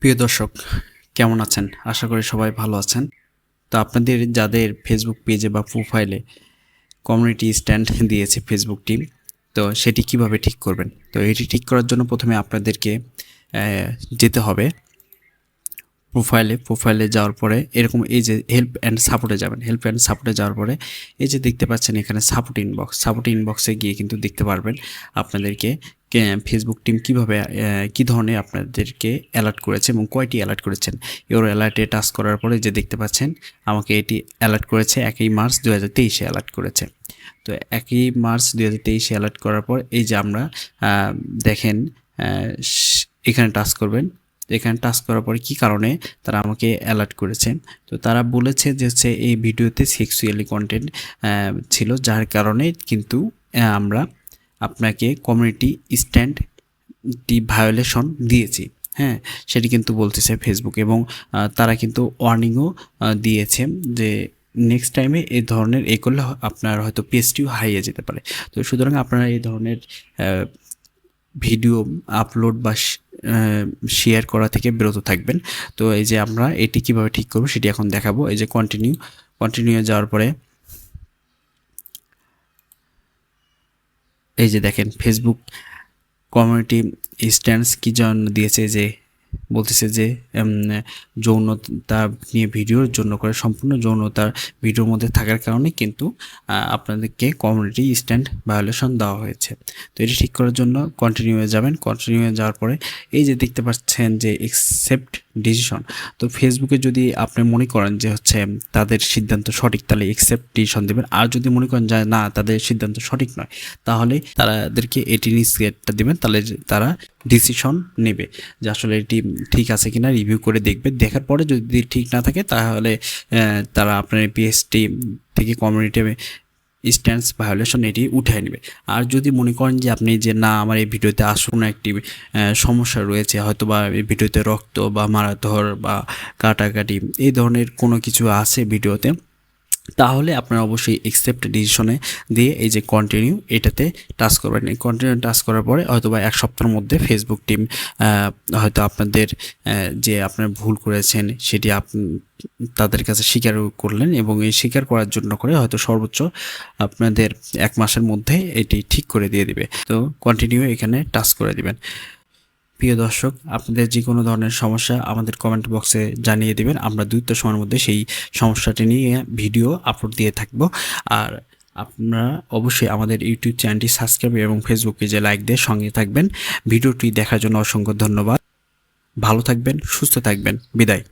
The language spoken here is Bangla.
প্রিয় দর্শক, কেমন আছেন? আশা করি সবাই ভালো আছেন। তো আপনাদের যাদের ফেসবুক পেজে বা প্রোফাইলে কমিউনিটি স্ট্যান্ড দিয়েছে ফেসবুক টিম, তো সেটি কিভাবে ঠিক করবেন? তো এটি ঠিক করার জন্য প্রথমে আপনাদেরকে যেতে হবে প্রোফাইলে যাওয়ার পরে এরকম এই যে হেল্প অ্যান্ড সাপোর্টে যাবেন। হেল্প অ্যান্ড সাপোর্টে যাওয়ার পরে এই যে দেখতে পাচ্ছেন এখানে সাপোর্ট ইনবক্সে গিয়ে কিন্তু দেখতে পারবেন আপনাদেরকে ফেসবুক টিম কীভাবে কী ধরনের আপনাদেরকে অ্যালার্ট করেছে এবং কয়টি অ্যালার্ট করেছেন। এর অ্যালার্টে টাচ করার পরে যে দেখতে পাচ্ছেন আমাকে এটি অ্যালার্ট করেছে 1 মার্চ 2023 অ্যালার্ট করেছে। তো 1 মার্চ 2023 অ্যালার্ট করার পর এই যে আমরা দেখেন এখানে টাচ করবেন। এখানে টাচ করার পরে কী কারণে তারা আমাকে অ্যালার্ট করেছেন, তো তারা বলেছে যে হচ্ছে এই ভিডিওতে সেক্সুয়ালি কন্টেন্ট ছিল, যার কারণে কিন্তু আমরা আপনাকে কমিউনিটি স্ট্যান্ডটি ভায়োলেশন দিয়েছি। হ্যাঁ, সেটি কিন্তু বলতেছে ফেসবুক, এবং তারা কিন্তু ওয়ার্নিংও দিয়েছে যে নেক্সট টাইমে এই ধরনের এ করলে আপনার হয়তো পেজটিও হারিয়ে যেতে পারে। তো সুতরাং আপনারা এই ধরনের ভিডিও আপলোড বা শেয়ার করা থেকে বিরত থাকবেন। তো এই যে আমরা এটি কিভাবে ঠিক করব সেটি এখন দেখাবো। এই যে কন্টিনিউ যাওয়ার পরে এই যে দেখেন ফেসবুক কমিউনিটি স্ট্যান্ডস কি জন্য দিয়েছে, যে বলতেছে যে যৌনতা নিয়ে ভিডিওর জন্য করে সম্পূর্ণ যৌনতার ভিডিওর মধ্যে থাকার কারণে কিন্তু আপনাদেরকে কমিউনিটি স্ট্যান্ড ভায়োলেশন দেওয়া হয়েছে। তো এটি ঠিক করার জন্য কন্টিনিউ যাবেন। কন্টিনিউ যাওয়ার পরে এই যে দেখতে পাচ্ছেন যে অ্যাকসেপ্ট ডিসিশন। তো ফেসবুকে যদি আপনি মনে করেন যে হচ্ছে তাদের সিদ্ধান্ত সঠিক, তাহলে অ্যাকসেপ্ট ডিসিশন দেবেন। আর যদি মনে করেন যে না, তাদের সিদ্ধান্ত সঠিক নয়, তাহলে তাদেরকে এটি নিষেধটা দেবেন। তাহলে তারা ডিসিশন নেবে যে আসলে এটি ঠিক আছে কিনা রিভিউ করে দেখবে। দেখার পরে যদি ঠিক না থাকে তাহলে তারা আপনার পিএসটি থেকে কমিউনিটি স্ট্যান্ডস ভায়োলেশন এটি উঠিয়ে নেবে। আর যদি মনে করেন যে আপনি যে না, আমার এই ভিডিওতে আসুন একটি সমস্যা রয়েছে, হয়তো বা এই ভিডিওতে রক্ত বা মারাধর বা কাটাকাটি এই ধরনের কোনো কিছু আছে ভিডিওতে, তাহলে আপনারা অবশ্যই অ্যাকসেপ্ট ডিসিশনে দিয়ে এই যে কন্টিনিউ এটাতে টাচ করবেন। এই কন্টিনিউ টাচ করার পরে হয়তো বা 1 সপ্তাহের মধ্যে ফেসবুক টিম হয়তো আপনাদের যে আপনার ভুল করেছেন সেটি তাদের কাছে স্বীকার করলেন, এবং এই স্বীকার করার জন্য করে হয়তো সর্বোচ্চ আপনাদের 1 মাসের মধ্যে এটি ঠিক করে দিয়ে দিবে। তো কন্টিনিউ এখানে টাচ করে দিবেন। প্রিয় দর্শক, আপনাদের যে কোনো ধরনের সমস্যা আমাদের কমেন্ট বক্সে জানিয়ে দেবেন। আমরা দ্রুত সময়ের মধ্যে সেই সমস্যাটি নিয়ে ভিডিও আপলোড দিয়ে থাকব। আর আপনারা অবশ্যই আমাদের ইউটিউব চ্যানেলটি সাবস্ক্রাইব এবং ফেসবুক পেজে লাইক দিয়ে সঙ্গে থাকবেন। ভিডিওটি দেখার জন্য অসংখ্য ধন্যবাদ। ভালো থাকবেন, সুস্থ থাকবেন। বিদায়।